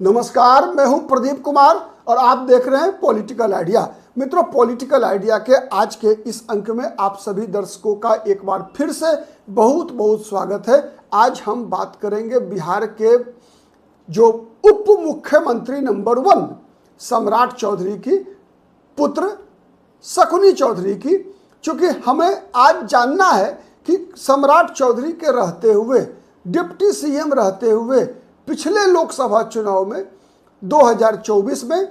नमस्कार, मैं हूं प्रदीप कुमार और आप देख रहे हैं पॉलिटिकल आइडिया। मित्रों, पॉलिटिकल आइडिया के आज के इस अंक में आप सभी दर्शकों का एक बार फिर से बहुत बहुत स्वागत है। आज हम बात करेंगे बिहार के जो उप मुख्यमंत्री नंबर 1 सम्राट चौधरी की पुत्र शकुनी चौधरी की। चूंकि हमें आज जानना है कि सम्राट चौधरी के रहते हुए, डिप्टी सीएम रहते हुए पिछले लोकसभा चुनाव में 2024 में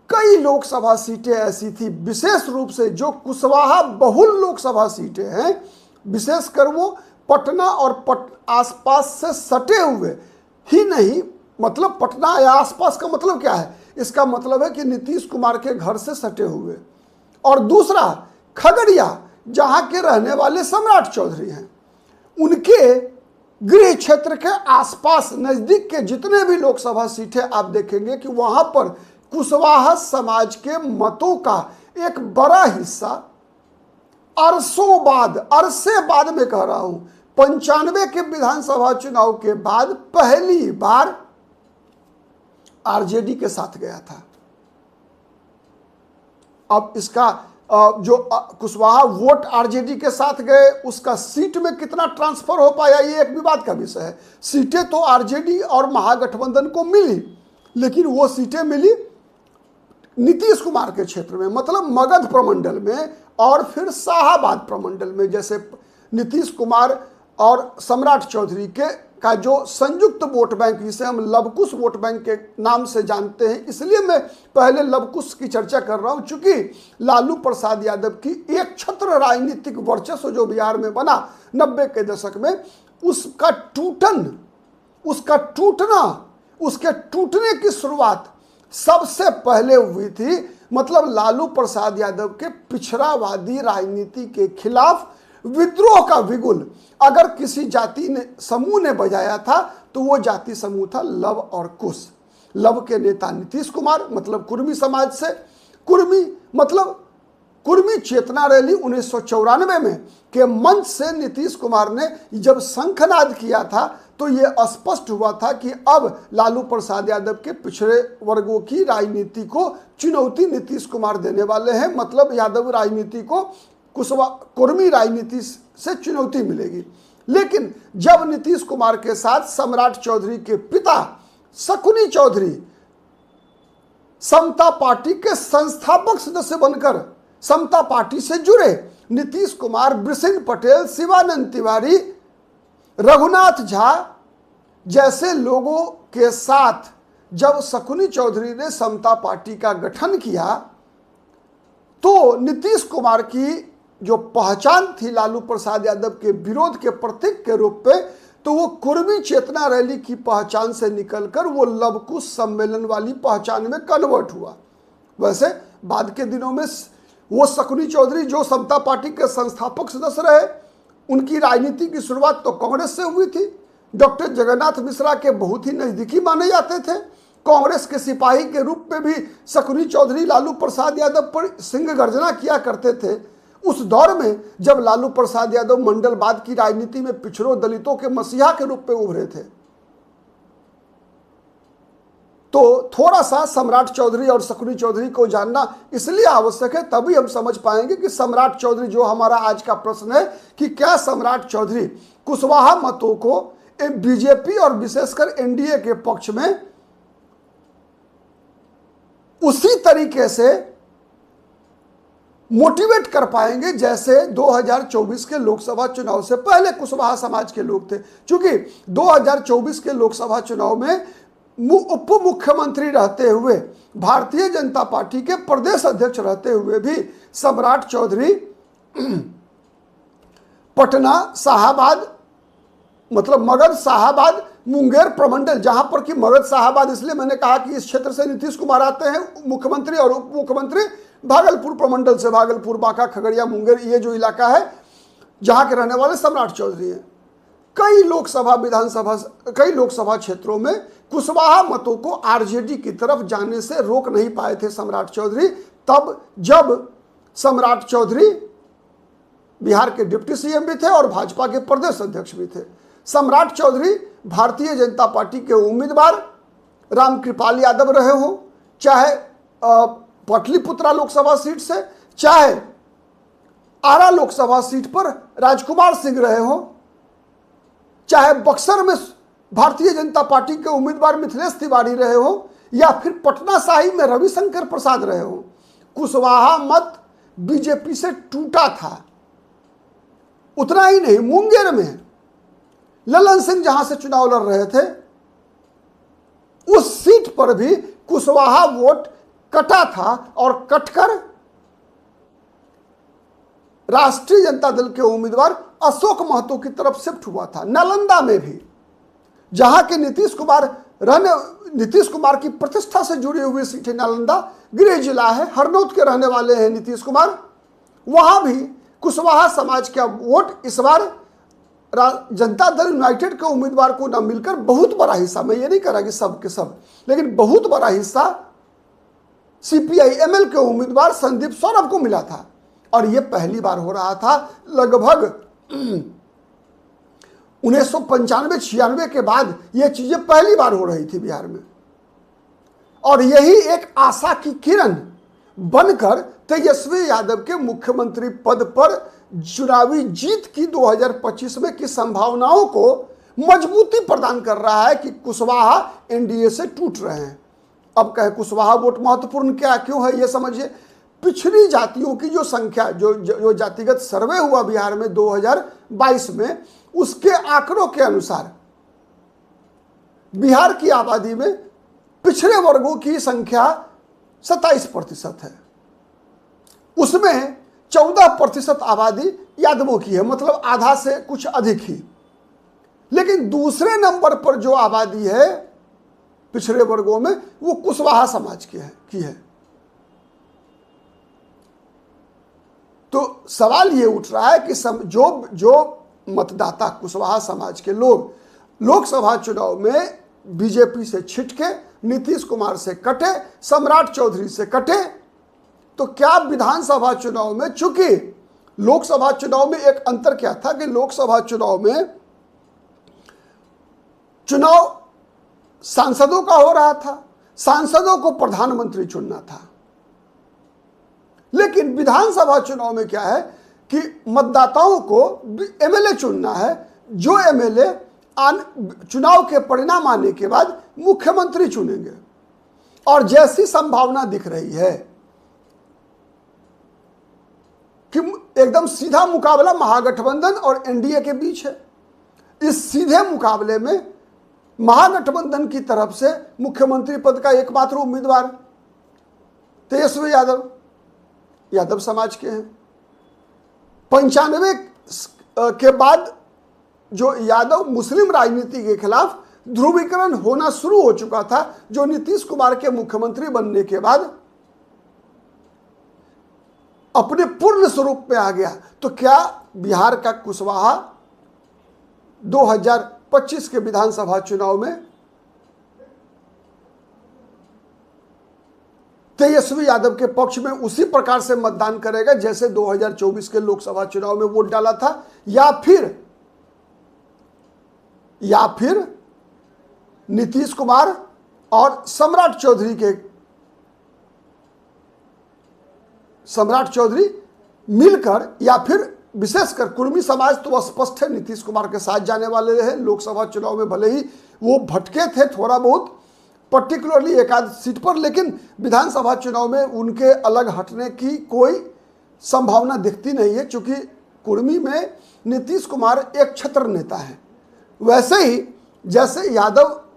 कई लोकसभा सीटें ऐसी थी, विशेष रूप से जो कुशवाहा बहुल लोकसभा सीटें हैं, विशेषकर वो पटना और आसपास से सटे हुए ही नहीं। मतलब पटना या आसपास का मतलब क्या है? इसका मतलब है कि नीतीश कुमार के घर से सटे हुए। और दूसरा, खगड़िया, जहां के रहने वाले सम्राट चौधरी हैं, उनके गृह क्षेत्र के आसपास नजदीक के जितने भी लोकसभा सीटें आप देखेंगे कि वहां पर कुशवाहा समाज के मतों का एक बड़ा हिस्सा अरसे बाद में कह रहा हूं, 95 के विधानसभा चुनाव के बाद पहली बार आरजेडी के साथ गया था। अब इसका जो कुशवाहा वोट आरजेडी के साथ गए, उसका सीट में कितना ट्रांसफर हो पाया, ये एक विवाद का विषय है। सीटें तो आरजेडी और महागठबंधन को मिली, लेकिन वो सीटें मिली नीतीश कुमार के क्षेत्र में, मतलब मगध प्रमंडल में और फिर शाहाबाद प्रमंडल में। जैसे नीतीश कुमार और सम्राट चौधरी का जो संयुक्त वोट बैंक, जिसे हम लवकुश वोट बैंक के नाम से जानते हैं, इसलिए मैं पहले लवकुश की चर्चा कर रहा हूं, चूंकि लालू प्रसाद यादव की एक छत्र राजनीतिक वर्चस्व जो बिहार में बना 90 के दशक में, उसके टूटने की शुरुआत सबसे पहले हुई थी। मतलब लालू प्रसाद यादव के पिछड़ावादी राजनीति के खिलाफ विद्रोह का बिगुल अगर किसी जाति समूह ने बजाया था तो वो जाति समूह था लव और कुश। लव के नेता नीतीश कुमार, मतलब कुर्मी समाज से, कुर्मी चेतना रैली 1994 में के मंच से नीतीश कुमार ने जब शंखनाद किया था तो ये स्पष्ट हुआ था कि अब लालू प्रसाद यादव के पिछड़े वर्गों की राजनीति को चुनौती नीतीश कुमार देने वाले हैं। मतलब यादव राजनीति को कुर्मी राजनीति से चुनौती मिलेगी। लेकिन जब नीतीश कुमार के साथ सम्राट चौधरी के पिता शकुनी चौधरी समता पार्टी के संस्थापक सदस्य बनकर समता पार्टी से जुड़े, नीतीश कुमार, बृषेन पटेल, शिवानंद तिवारी, रघुनाथ झा जैसे लोगों के साथ जब शकुनी चौधरी ने समता पार्टी का गठन किया तो नीतीश कुमार की जो पहचान थी लालू प्रसाद यादव के विरोध के प्रतीक के रूप में, तो वो कुर्मी चेतना रैली की पहचान से निकलकर वो लवकुश सम्मेलन वाली पहचान में कन्वर्ट हुआ। वैसे बाद के दिनों में वो शकुनी चौधरी जो समता पार्टी के संस्थापक सदस्य रहे, उनकी राजनीति की शुरुआत तो कांग्रेस से हुई थी। डॉक्टर जगन्नाथ मिश्रा के बहुत ही नजदीकी माने जाते थे। कांग्रेस के सिपाही के रूप में भी शकुनी चौधरी लालू प्रसाद यादव पर सिंह गर्जना किया करते थे। उस दौर में जब लालू प्रसाद यादव मंडलवाद की राजनीति में पिछड़ों दलितों के मसीहा के रूप में उभरे थे, तो थोड़ा सा सम्राट चौधरी और शकुनी चौधरी को जानना इसलिए आवश्यक है, तभी हम समझ पाएंगे कि सम्राट चौधरी, जो हमारा आज का प्रश्न है कि क्या सम्राट चौधरी कुशवाहा मतों को बीजेपी और विशेषकर एनडीए के पक्ष में उसी तरीके से मोटिवेट कर पाएंगे जैसे 2024 के लोकसभा चुनाव से पहले कुशवाहा समाज के लोग थे। क्योंकि 2024 के लोकसभा चुनाव में उप मुख्यमंत्री रहते हुए, भारतीय जनता पार्टी के प्रदेश अध्यक्ष रहते हुए भी सम्राट चौधरी पटना, शाहाबाद, मतलब मगध, शाहाबाद, मुंगेर प्रमंडल, जहां पर कि मगध शाहाबाद इसलिए मैंने कहा कि इस क्षेत्र से नीतीश कुमार आते हैं, मुख्यमंत्री और उप मुख्यमंत्री भागलपुर प्रमंडल से, भागलपुर, बांका, खगड़िया, मुंगेर, ये जो इलाका है जहां के रहने वाले सम्राट चौधरी हैं। कई लोकसभा क्षेत्रों में कुशवाहा मतों को आरजेडी की तरफ जाने से रोक नहीं पाए थे सम्राट चौधरी, तब जब सम्राट चौधरी बिहार के डिप्टी सीएम भी थे और भाजपा के प्रदेश अध्यक्ष भी थे। सम्राट चौधरी भारतीय जनता पार्टी के उम्मीदवार रामकृपाल यादव रहे हो, चाहे पाटलिपुत्रा लोकसभा सीट से, चाहे आरा लोकसभा सीट पर राजकुमार सिंह रहे हो, चाहे बक्सर में भारतीय जनता पार्टी के उम्मीदवार मिथिलेश तिवारी रहे हो, या फिर पटना साहिब में रविशंकर प्रसाद रहे हो, कुशवाहा मत बीजेपी से टूटा था। उतना ही नहीं, मुंगेर में ललन सिंह जहां से चुनाव लड़ रहे थे, उस सीट पर भी कुशवाहा वोट कटा था और कटकर राष्ट्रीय जनता दल के उम्मीदवार अशोक महतो की तरफ शिफ्ट हुआ था। नालंदा में भी, जहां के नीतीश कुमार की प्रतिष्ठा से जुड़ी हुई सीट है, नालंदा गृह जिला है, हरनौत के रहने वाले हैं नीतीश कुमार, वहां भी कुशवाहा समाज का वोट इस बार जनता दल यूनाइटेड के उम्मीदवार को न मिलकर बहुत बड़ा हिस्सा, मैं ये नहीं कह रहा कि सब के सब, लेकिन बहुत बड़ा हिस्सा CPI-ML के उम्मीदवार संदीप सौरभ को मिला था। और यह पहली बार हो रहा था, लगभग 1995-96 के बाद यह चीजें पहली बार हो रही थी बिहार में। और यही एक आशा की किरण बनकर तेजस्वी यादव के मुख्यमंत्री पद पर चुनावी जीत की 2025 में की संभावनाओं को मजबूती प्रदान कर रहा है कि कुशवाहा NDA से टूट रहे हैं। अब कहे कुशवाहा वोट महत्वपूर्ण क्या क्यों है, यह समझिए। पिछड़ी जातियों की जो संख्या, जो जातिगत सर्वे हुआ बिहार में 2022 में, उसके आंकड़ों के अनुसार बिहार की आबादी में पिछड़े वर्गों की संख्या 27% है। उसमें 14% आबादी यादवों की है, मतलब आधा से कुछ अधिक ही। लेकिन दूसरे नंबर पर जो आबादी है पिछड़े वर्गों में, वो कुशवाहा समाज की है। तो सवाल ये उठ रहा है कि जो मतदाता कुशवाहा समाज के लोग लोकसभा चुनाव में बीजेपी से छिटके, नीतीश कुमार से कटे, सम्राट चौधरी से कटे, तो क्या विधानसभा चुनाव में, चूंकि लोकसभा चुनाव में एक अंतर क्या था कि लोकसभा चुनाव में चुनाव सांसदों का हो रहा था, सांसदों को प्रधानमंत्री चुनना था। लेकिन विधानसभा चुनाव में क्या है कि मतदाताओं को MLA चुनना है, जो MLA चुनाव के परिणाम आने के बाद मुख्यमंत्री चुनेंगे। और जैसी संभावना दिख रही है कि एकदम सीधा मुकाबला महागठबंधन और NDA के बीच है। इस सीधे मुकाबले में महागठबंधन की तरफ से मुख्यमंत्री पद का एकमात्र उम्मीदवार तेजस्वी यादव समाज के हैं। 95 के बाद जो यादव मुस्लिम राजनीति के खिलाफ ध्रुवीकरण होना शुरू हो चुका था, जो नीतीश कुमार के मुख्यमंत्री बनने के बाद अपने पूर्ण स्वरूप में आ गया। तो क्या बिहार का कुशवाहा 2025 के विधानसभा चुनाव में तेजस्वी यादव के पक्ष में उसी प्रकार से मतदान करेगा जैसे 2024 के लोकसभा चुनाव में वोट डाला था, या फिर नीतीश कुमार और सम्राट चौधरी मिलकर, या फिर विशेषकर कुर्मी समाज तो स्पष्ट है नीतीश कुमार के साथ जाने वाले हैं। लोकसभा चुनाव में भले ही वो भटके थे थोड़ा बहुत, पर्टिकुलरली एक आध सीट पर, लेकिन विधानसभा चुनाव में उनके अलग हटने की कोई संभावना दिखती नहीं है, क्योंकि कुर्मी में नीतीश कुमार एक छत्र नेता है। वैसे ही जैसे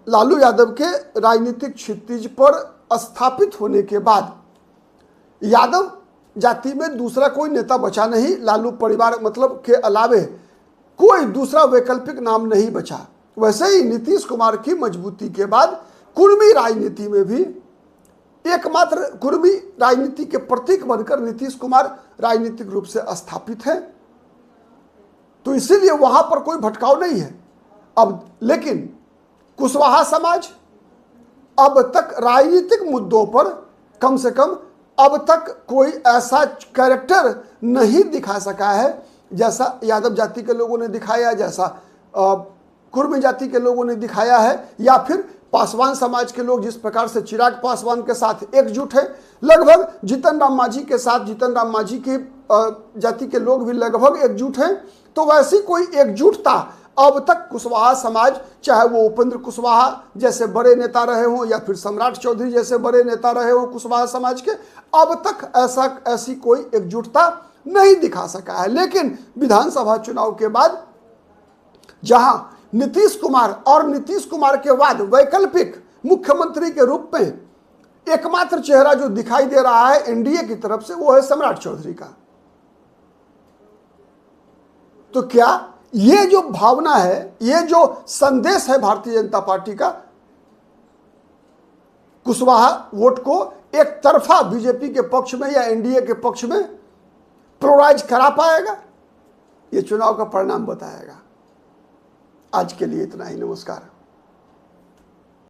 लालू यादव के राजनीतिक क्षितिज पर स्थापित होने के बाद यादव जाति में दूसरा कोई नेता बचा नहीं, लालू परिवार मतलब के अलावे कोई दूसरा वैकल्पिक नाम नहीं बचा। वैसे ही नीतीश कुमार की मजबूती के बाद कुर्मी राजनीति में भी एकमात्र कुर्मी राजनीति के प्रतीक बनकर नीतीश कुमार राजनीतिक रूप से स्थापित है। तो इसीलिए वहां पर कोई भटकाव नहीं है। अब लेकिन कुशवाहा समाज अब तक राजनीतिक मुद्दों पर कम से कम अब तक कोई ऐसा कैरेक्टर नहीं दिखा सका है जैसा यादव जाति के लोगों ने दिखाया, जैसा कुर्मी जाति के लोगों ने दिखाया है, या फिर पासवान समाज के लोग जिस प्रकार से चिराग पासवान के साथ एकजुट है, लगभग जीतन राम मांझी के साथ जीतन राम मांझी की जाति के लोग भी लगभग एकजुट हैं, तो वैसी कोई एकजुटता अब तक कुशवाहा समाज, चाहे वो उपेंद्र कुशवाहा जैसे बड़े नेता रहे हों या फिर सम्राट चौधरी जैसे बड़े नेता रहे हों कुशवाहा समाज के, अब तक ऐसी कोई एकजुटता नहीं दिखा सका है। लेकिन विधानसभा चुनाव के बाद जहां नीतीश कुमार और नीतीश कुमार के बाद वैकल्पिक मुख्यमंत्री के रूप में एकमात्र चेहरा जो दिखाई दे रहा है एनडीए की तरफ से, वो है सम्राट चौधरी का। तो क्या ये जो भावना है, ये जो संदेश है भारतीय जनता पार्टी का, कुशवाहा वोट को एक तरफा बीजेपी के पक्ष में या एनडीए के पक्ष में पोलराइज करा पाएगा? ये चुनाव का परिणाम बताएगा। आज के लिए इतना ही, नमस्कार।